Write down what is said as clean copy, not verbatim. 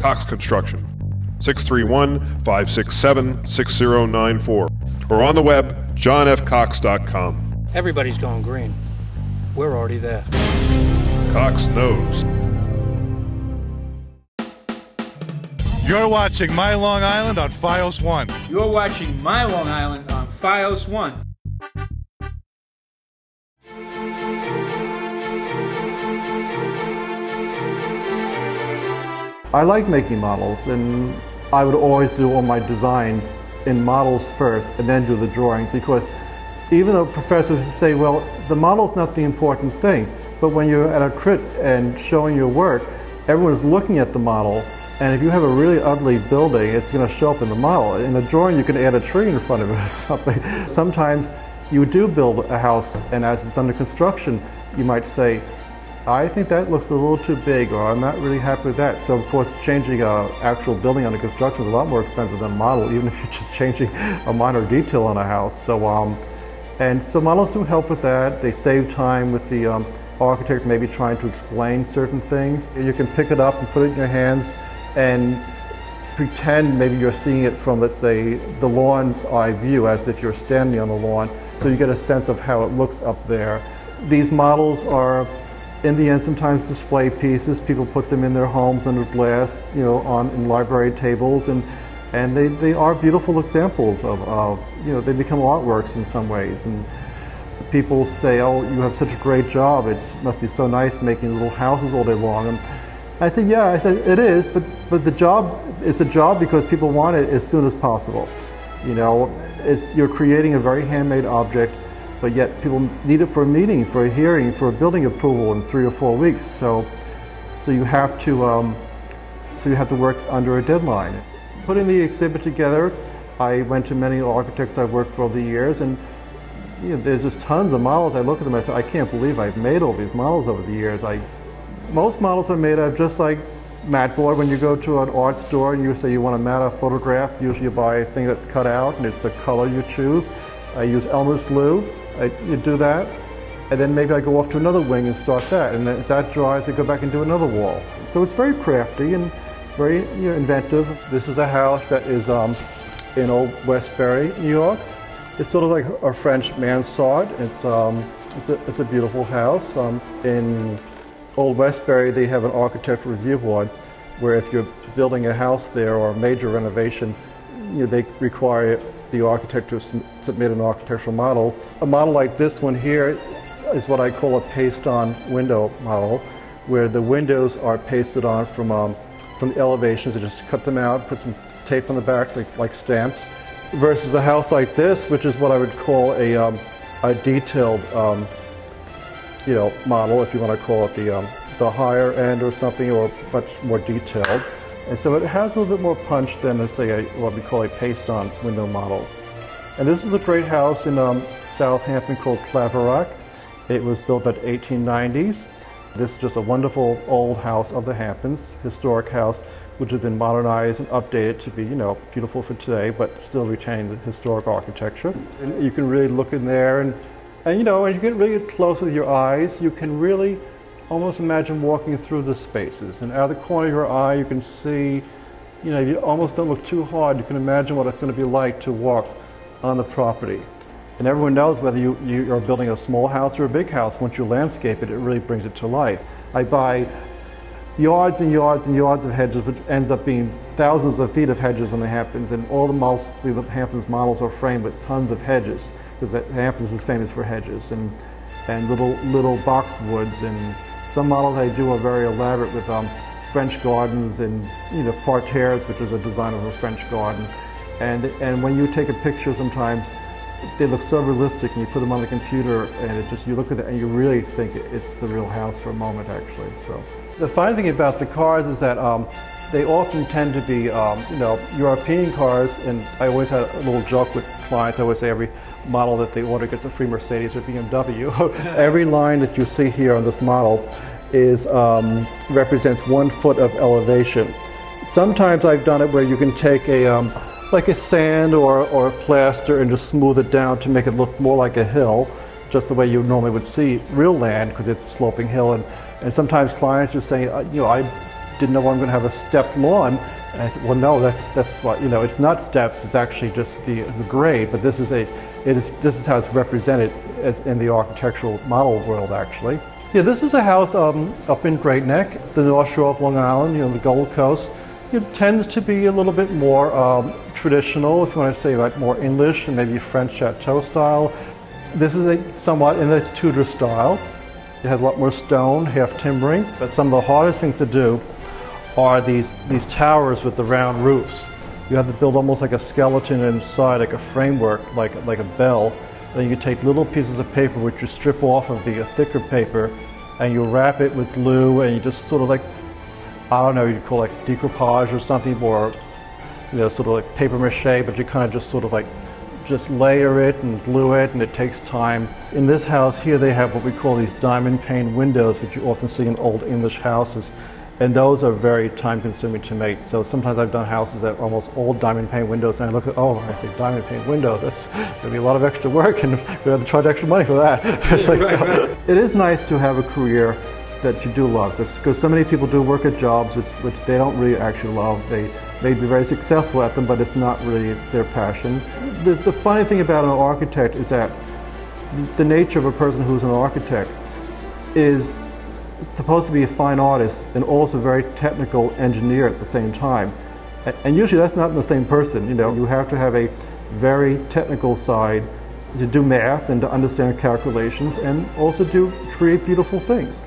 Cox Construction, 631-567-6094, or on the web, johnfcox.com. Everybody's going green. We're already there. Cox knows. You're watching My Long Island on FiOS 1. You're watching My Long Island on FiOS 1. I like making models, and I would always do all my designs in models first and then do the drawings, because even though professors say, well, the model's not the important thing, but when you're at a crit and showing your work, everyone's looking at the model, and if you have a really ugly building, it's going to show up in the model. In a drawing, you can add a tree in front of it or something. Sometimes you do build a house, and as it's under construction, you might say, I think that looks a little too big, or I'm not really happy with that. So of course, changing an actual building under construction is a lot more expensive than a model, even if you're just changing a minor detail on a house. So, and so models do help with that. They save time with the architect maybe trying to explain certain things. You can pick it up and put it in your hands and pretend maybe you're seeing it from, let's say, the lawn's eye view, as if you're standing on the lawn, so you get a sense of how it looks up there. These models are, in the end, sometimes display pieces. People put them in their homes under glass, you know, in library tables, and they are beautiful examples of you know, they become artworks in some ways. And people say, oh, you have such a great job, it must be so nice making little houses all day long. And I said, yeah, I said, it is, but the job, it's a job because people want it as soon as possible. You know, you're creating a very handmade object, but yet people need it for a meeting, for a hearing, for a building approval in 3 or 4 weeks. So you have to work under a deadline. Putting the exhibit together, I went to many architects I've worked for over the years, and you know, there's just tons of models. I look at them and I say, I can't believe I've made all these models over the years. Most models are made of just like mat board. When you go to an art store and you say you want to mat a photograph, usually you buy a thing that's cut out and it's a color you choose. I use Elmer's glue. You do that, and then maybe I go off to another wing and start that, and then as that dries, I go back and do another wall. So it's very crafty and very, you know, inventive. This is a house that is in Old Westbury, New York. It's sort of like a French mansard. It's a beautiful house. In Old Westbury, they have an architectural review board where if you're building a house there or a major renovation, you know, they require the architect to submit an architectural model. A model like this one here is what I call a paste-on window model, where the windows are pasted on from the elevations. They just cut them out, put some tape on the back like stamps, versus a house like this, which is what I would call a detailed you know, model, if you want to call it the higher end or something, or much more detailed. And so it has a little bit more punch than, let's say, what we call a paste-on window model. And this is a great house in Southampton called Claverack. It was built in the 1890s. This is just a wonderful old house of the Hamptons, historic house, which has been modernized and updated to be, you know, beautiful for today, but still retaining the historic architecture. And you can really look in there, and you know, and you get really close with your eyes, you can really almost imagine walking through the spaces, and out of the corner of your eye you can see, you know, if you almost don't look too hard, you can imagine what it's going to be like to walk on the property. And everyone knows whether you're building a small house or a big house, once you landscape it, it really brings it to life. I buy yards and yards and yards of hedges, which ends up being thousands of feet of hedges in the Hamptons, and all the Hamptons models are framed with tons of hedges, because the Hamptons is famous for hedges, and little boxwoods. And some models I do are very elaborate with French gardens and, you know, parterres, which is a design of a French garden. And when you take a picture, sometimes they look so realistic, and you put them on the computer, and it just, you look at it and you really think it's the real house for a moment, actually. So the funny thing about the cars is that they often tend to be, you know, European cars. And I always had a little joke with clients. I always say every model that they order gets a free Mercedes or BMW. Every line that you see here on this model is represents 1 foot of elevation. Sometimes I've done it where you can take like a sand or a plaster and just smooth it down to make it look more like a hill, just the way you normally would see real land, because it's a sloping hill. And sometimes clients are saying, you know, I didn't know I'm going to have a stepped lawn. And I said, well, no, that's what, you know, it's not steps, it's actually just the grade, but this is how it's represented as in the architectural model world, actually. Yeah, this is a house up in Great Neck, the North Shore of Long Island, you know, the Gold Coast. It tends to be a little bit more traditional, if you want to say like more English and maybe French chateau style. This is somewhat in the Tudor style. It has a lot more stone, half timbering, but some of the hardest things to do are these towers with the round roofs. You have to build almost like a skeleton inside, like a framework, like a bell. Then you take little pieces of paper which you strip off of the thicker paper, and you wrap it with glue, and you just sort of like, I don't know, you call it like decoupage or something, or you know, sort of like paper mache, but you kind of just sort of like just layer it and glue it, and it takes time. In this house here, they have what we call these diamond pane windows, which you often see in old English houses. And those are very time consuming to make. So sometimes I've done houses that are almost all diamond pane windows, and I look at, oh, I say diamond pane windows, that's going to be a lot of extra work, and we have to charge extra money for that. It's like, right. It is nice to have a career that you do love, because so many people do work at jobs which they don't really actually love. They may be very successful at them, but it's not really their passion. The funny thing about an architect is that the nature of a person who's an architect is supposed to be a fine artist and also a very technical engineer at the same time. And usually that's not in the same person. You know, you have to have a very technical side to do math and to understand calculations and also to create beautiful things.